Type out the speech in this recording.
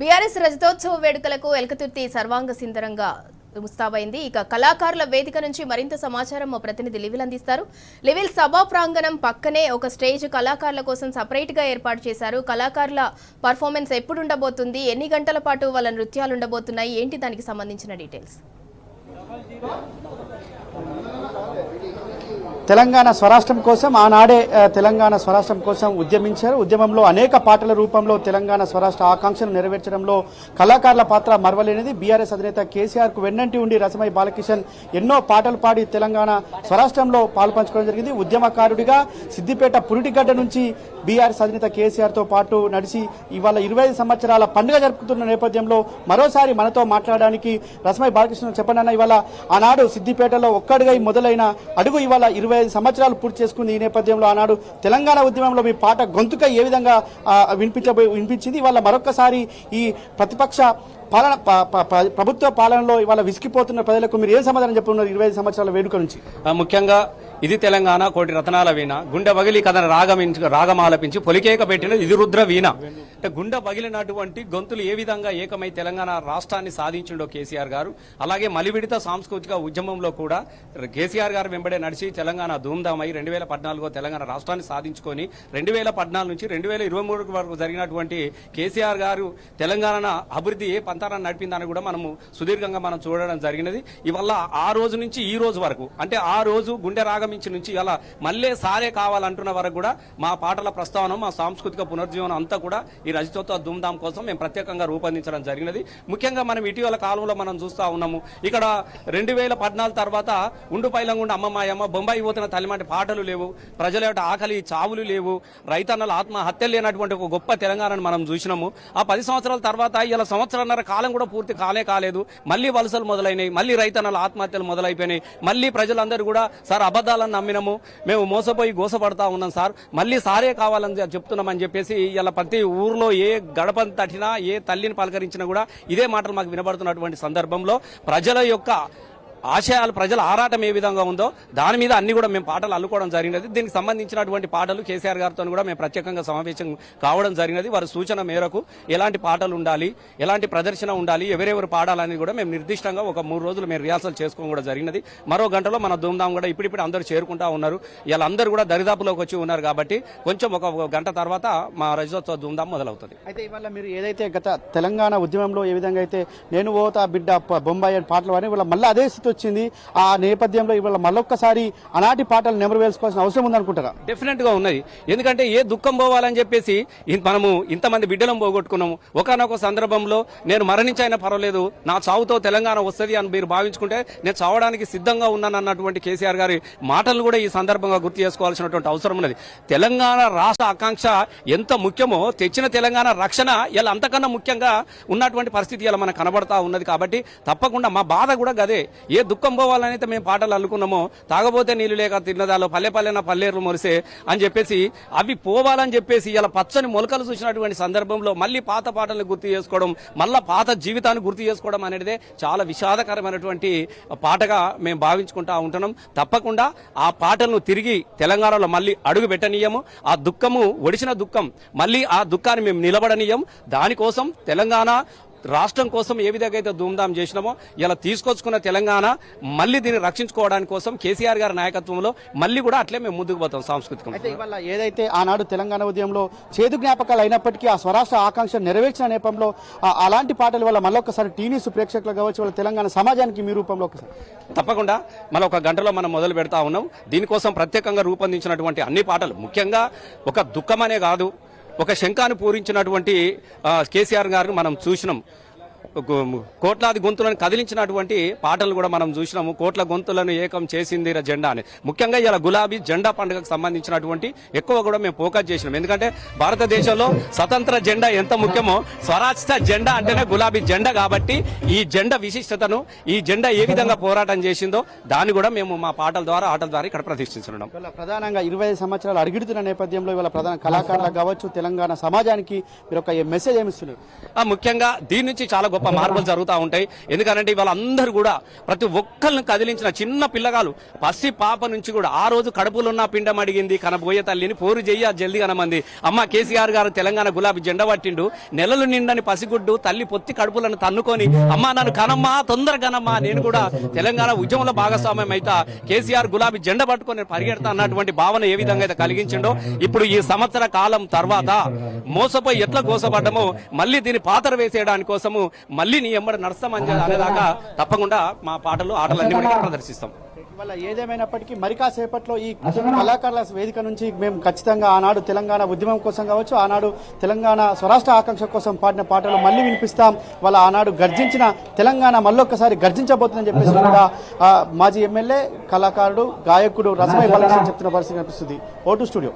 BRS రజతోత్సవ వేడుకలకు ఎల్కతుర్తి సర్వాంగ సుందరంగా ముస్తాబైంది. ఇక కళాకారుల వేదిక నుంచి మరింత సమాచారం మా ప్రతినిధి లివిల్ అందిస్తారు. లివిల్ సభా ప్రాంగణం పక్కనే ఒక స్టేజ్ కళాకారుల కోసం సపరేట్ గా ఏర్పాటు చేశారు. కళాకారుల పర్ఫార్మెన్స్ ఎప్పుడు ఉండబోతుంది, ఎన్ని గంటల పాటు వాళ్ళ నృత్యాలు ఉండబోతున్నాయి, ఏంటి దానికి సంబంధించిన డీటెయిల్స్? తెలంగాణ స్వరాష్ట్రం కోసం ఆనాడే తెలంగాణ స్వరాష్ట్రం కోసం ఉద్యమించారు. ఉద్యమంలో అనేక పాటల రూపంలో తెలంగాణ స్వరాష్ట్ర ఆకాంక్షను నెరవేర్చడంలో కళాకారుల పాత్ర మరవలేనిది. బీఆర్ఎస్ అధినేత కేసీఆర్ కు వెన్నంటి ఉండి రసమై బాలకిషన్ ఎన్నో పాటలు పాడి తెలంగాణ స్వరాష్ట్రంలో పాల్పంచుకోవడం జరిగింది. ఉద్యమకారుడిగా సిద్దిపేట పురిటిగడ్డ నుంచి బీఆర్ఎస్ అధినేత కేసీఆర్ తో పాటు నడిచి ఇవాళ 25 సంవత్సరాల పండుగ జరుపుతున్న నేపథ్యంలో మరోసారి మనతో మాట్లాడడానికి రసమై బాలకృష్ణ చెప్పండి. ఇవాళ ఆనాడు సిద్దిపేటలో ఒక్కడిగా మొదలైన అడుగు ఇవాళ 25 సంవత్సరాలు పూర్తి చేసుకుంది. ఈ నేపథ్యంలో ఆనాడు తెలంగాణ ఉద్యమంలో మీ పాట గొంతుక ఏ విధంగా వినిపించింది, ఇవాళ మరొకసారి ఈ ప్రతిపక్ష పాలన ప్రభుత్వ పాలనలో ఇవాళ విసిగిపోతున్న ప్రజలకు మీరు ఏం సమాధానం చెప్తున్నారు 25 సంవత్సరాల వేడుక నుంచి? ముఖ్యంగా ఇది తెలంగాణ కోటి రతనాల వీణ, గుండె బగిలి కథన రాగమాలపించి పొలికేక పెట్టిన ఇది రుద్ర వీణ. అంటే గుండె బగిలినటువంటి గొంతులు ఏ విధంగా ఏకమై తెలంగాణ రాష్ట్రాన్ని సాధించిండో కేసీఆర్ గారు, అలాగే మలివిడత సాంస్కృతిక ఉద్యమంలో కూడా కేసీఆర్ గారు వెంబడే నడిచి తెలంగాణ ధూమ్ధామై 2014 తెలంగాణ రాష్ట్రాన్ని సాధించుకొని 2014 నుంచి 2023 వరకు జరిగినటువంటి కేసీఆర్ గారు తెలంగాణ అభివృద్ధి ఏ పంతారాన్ని నడిపిందని కూడా మనము సుదీర్ఘంగా మనం చూడడం జరిగినది. ఇవల్ల ఆ రోజు నుంచి ఈ రోజు వరకు, అంటే ఆ రోజు గుండె రాగమించి నుంచి ఇలా మళ్ళీ సారే కావాలంటున్న వరకు కూడా మా పాటల ప్రస్తావన, మా సాంస్కృతిక పునర్జీవనం అంతా కూడా ఈ రజతోత్సవ ధూమ్ధాం కోసం మేము ప్రత్యేకంగా రూపొందించడం జరిగినది. ముఖ్యంగా మనం ఇటీవల కాలంలో మనం చూస్తూ ఉన్నాము, ఇక్కడ 2014 తర్వాత ఉండు పైలంగుండ అమ్మమాయమ్మ, బొంబాయి పోతున్న తల్లిమంటి పాటలు లేవు, ప్రజల యొక్క ఆకలి చావులు లేవు, రైతన్నల ఆత్మహత్యలు లేనటువంటి ఒక గొప్ప తెలంగాణను మనం చూసినాము. ఆ 10 సంవత్సరాల తర్వాత ఇలా సంవత్సరాన్నర కాలం కూడా పూర్తి కాలేదు. మళ్ళీ వలసలు మొదలైనాయి, మళ్ళీ రైతన్నల ఆత్మహత్యలు మొదలైపోయినాయి. మళ్ళీ ప్రజలందరూ కూడా సార్ అబద్ధాలను నమ్మినాము, మేము మోసపోయి గోసపడతా ఉన్నాం సార్, మళ్ళీ సారే కావాలని చెప్తున్నామని చెప్పేసి ఇలా ప్రతి ఊర్లో ఏ గడపను తట్టినా ఏ తల్లిని పలకరించినా కూడా ఇదే మాటలు మాకు వినబడుతున్నటువంటి సందర్భంలో ప్రజల యొక్క ఆశయాలు, ప్రజల ఆరాటం ఏ విధంగా ఉందో దాని మీద అన్ని కూడా మేము పాటలు అల్లుకోవడం జరిగినది. దీనికి సంబంధించినటువంటి పాటలు కేసీఆర్ గారితో కూడా మేము ప్రత్యేకంగా సమావేశం కావడం జరిగినది. వారి సూచన మేరకు ఎలాంటి పాటలు ఉండాలి, ఎలాంటి ప్రదర్శన ఉండాలి, ఎవరెవరు పాడాలని కూడా మేము నిర్దిష్టంగా ఒక 3 రోజులు మేము రిహార్సల్ చేసుకోవడం కూడా జరిగినది. మరో గంటలో మన ధూమ్ధాం కూడా ఇప్పుడిప్పుడు అందరూ చేరుకుంటా ఉన్నారు. ఇలా అందరూ కూడా దరిదాపులోకి వచ్చి ఉన్నారు కాబట్టి కొంచెం ఒక గంట తర్వాత మా రజతోత్సవ ధూమ్ధాం మొదలవుతుంది. అయితే ఇవాళ మీరు ఏదైతే గత తెలంగాణ ఉద్యమంలో ఏ విధంగా అయితే నేను ఓతా బిడ్డ బొంబాయి అని పాటలు వాడి ఇవాళ మళ్ళీ అదే స్థితి వచ్చింది. ఆ నేపథ్యంలో ఇవాళ మళ్ళొక్కసారి అలాంటి పాటలు నెమరు వేసుకోవాల్సిన అవసరం ఉందనుకుంటారా? డెఫినెట్ గా ఉన్నది. ఎందుకంటే ఏ దుఃఖం పోవాలని చెప్పేసి మనము ఇంతమంది బిడ్డలను పోగొట్టుకున్నాము. ఒకనొక సందర్భంలో నేను మరణించైనా పర్వాలేదు, నా చావుతో తెలంగాణ వస్తుంది అని మీరు భావించుకుంటే నేను చావడానికి సిద్ధంగా ఉన్నాను అన్నటువంటి కేసీఆర్ గారి మాటలు కూడా ఈ సందర్భంగా గుర్తు చేసుకోవాల్సినటువంటి అవసరం ఉన్నది. తెలంగాణ రాష్ట్ర ఆకాంక్ష ఎంత ముఖ్యమో తెచ్చిన తెలంగాణ రక్షణ ఇలా అంతకన్నా ముఖ్యంగా ఉన్నటువంటి పరిస్థితి ఇలా మనకు కనబడతా ఉన్నది. కాబట్టి తప్పకుండా మా బాధ కూడా గదే. ఏ దుఃఖం పోవాలని అయితే మేము పాటలు అల్లుకున్నామో, తాగబోతే నీళ్లు లేక తిన్నదాలో పల్లె పల్లెన పల్లేరు మొరిసే అని చెప్పేసి అవి పోవాలని చెప్పేసి ఇలా పచ్చని మొలకలు చూసినటువంటి సందర్భంలో మళ్ళీ పాత పాటలను గుర్తు చేసుకోవడం, మళ్ళా పాత జీవితాన్ని గుర్తు చేసుకోవడం అనేదే చాలా విషాదకరమైనటువంటి పాటగా మేము భావించుకుంటా ఉంటున్నాం. తప్పకుండా ఆ పాటలను తిరిగి తెలంగాణలో మళ్ళీ అడుగు పెట్టనీయము. ఆ దుఃఖము ఒడిసిన దుఃఖం మళ్ళీ ఆ దుఃఖాన్ని మేము నిలబడనీయం. దానికోసం తెలంగాణ రాష్ట్రం కోసం ఏ విధంగా అయితే ధూమ్ధాం చేసినామో ఇలా తీసుకొచ్చుకున్న తెలంగాణ మళ్ళీ దీన్ని రక్షించుకోవడానికి కోసం కేసీఆర్ గారి నాయకత్వంలో మళ్ళీ కూడా అట్లే మేము ముందుకు పోతాం సాంస్కృతికంగా. అయితే ఇవాళ ఏదైతే ఆనాడు తెలంగాణ ఉద్యమంలో చేదు జ్ఞాపకాలు అయినప్పటికీ ఆ స్వరాష్ట్ర ఆకాంక్ష నెరవేర్చిన నేపథ్యంలో అలాంటి పాటలు వల్ల మళ్ళొకసారి టీవీస్ ప్రేక్షకులు కావచ్చు, వాళ్ళ తెలంగాణ సమాజానికి మీ రూపంలో ఒకసారి తప్పకుండా మళ్ళీ ఒక గంటలో మనం మొదలు పెడతా ఉన్నాం. దీనికోసం ప్రత్యేకంగా రూపొందించినటువంటి అన్ని పాటలు ముఖ్యంగా ఒక దుఃఖమనే కాదు, ఒక శంఖాన్ని పూరించినటువంటి కేసీఆర్ గారిని మనం చూసినాం. కోట్లాది గొంతులను కదిలించినటువంటి పాటలు కూడా మనం చూసినాము. కోట్ల గొంతులను ఏకం చేసింది జెండా అని. ముఖ్యంగా ఇలా గులాబీ జెండా పండుగకు సంబంధించినటువంటి ఎక్కువ కూడా మేము ఫోకస్ చేసినాం. ఎందుకంటే భారతదేశంలో స్వతంత్ర జెండా ఎంత ముఖ్యమో స్వరాష్ట్ర జెండా అంటేనే గులాబీ జెండా. కాబట్టి ఈ జెండా విశిష్టతను, ఈ జెండా ఏ విధంగా పోరాటం చేసిందో దాన్ని కూడా మేము మా పాటల ద్వారా ఆటల ద్వారా ఇక్కడ ప్రతిష్ఠించడం. ప్రధానంగా 25 సంవత్సరాలు అడుగుతున్న నేపథ్యంలో ఇవాళ ప్రధాన కళాకారులకు కావచ్చు, తెలంగాణ సమాజానికి మీరు ఒక మెసేజ్ ఏమిస్తున్నారు? ముఖ్యంగా దీని నుంచి చాలా గొప్ప మార్పులు జరుగుతూ ఉంటాయి. ఎందుకంటే వాళ్ళందరూ కూడా ప్రతి ఒక్కరిని కదిలించిన చిన్న పిల్లగాలు పసి పాప నుంచి కూడా ఆ రోజు కడుపులో ఉన్న పిండం అడిగింది కనబోయే తల్లిని పోరు చెయ్య జల్దీ కనమంది. అమ్మ కేసీఆర్ గారు తెలంగాణ గులాబీ జెండా పట్టిండు, నెలలు నిండని పసిగుడ్డు తల్లి పొత్తి కడుపులను తన్నుకొని అమ్మ నన్ను కనమ్మా తొందర కనమ్మా నేను కూడా తెలంగాణ ఉద్యమంలో భాగస్వామ్యం అయితే కేసీఆర్ గులాబీ జెండా పట్టుకొని పరిగెడతా అన్నటువంటి భావన ఏ విధంగా అయితే కలిగించిండో ఇప్పుడు ఈ సంవత్సర కాలం తర్వాత మోసపోయి ఎట్లా గోసపడ్డమో మళ్ళీ దీన్ని పాతర వేసేయడానికి కోసము మళ్ళీ నీ ఎంబడి నడుస్తామని అనేదాకా తప్పకుండా మా ఆటలన్నీ కూడా ప్రదర్శిస్తాం. ఇవాళ ఏదేమైనప్పటికీ మరి కాసేపట్లో ఈ కళాకారుల వేదిక నుంచి మేము ఖచ్చితంగా ఆనాడు తెలంగాణ ఉద్యమం కోసం కావచ్చు, ఆనాడు తెలంగాణ స్వరాష్ట్ర ఆకాంక్ష కోసం పాడిన పాటలు మళ్ళీ వినిపిస్తాం. వాళ్ళ ఆనాడు గర్జించిన తెలంగాణ మళ్ళొక్కసారి గర్జించబోతుందని చెప్పేసి కూడా మాజీ ఎమ్మెల్యే కళాకారుడు గాయకుడు రసమై బాలకృష్ణ చెప్తున్న పరిస్థితి కనిపిస్తుంది. Vote studio.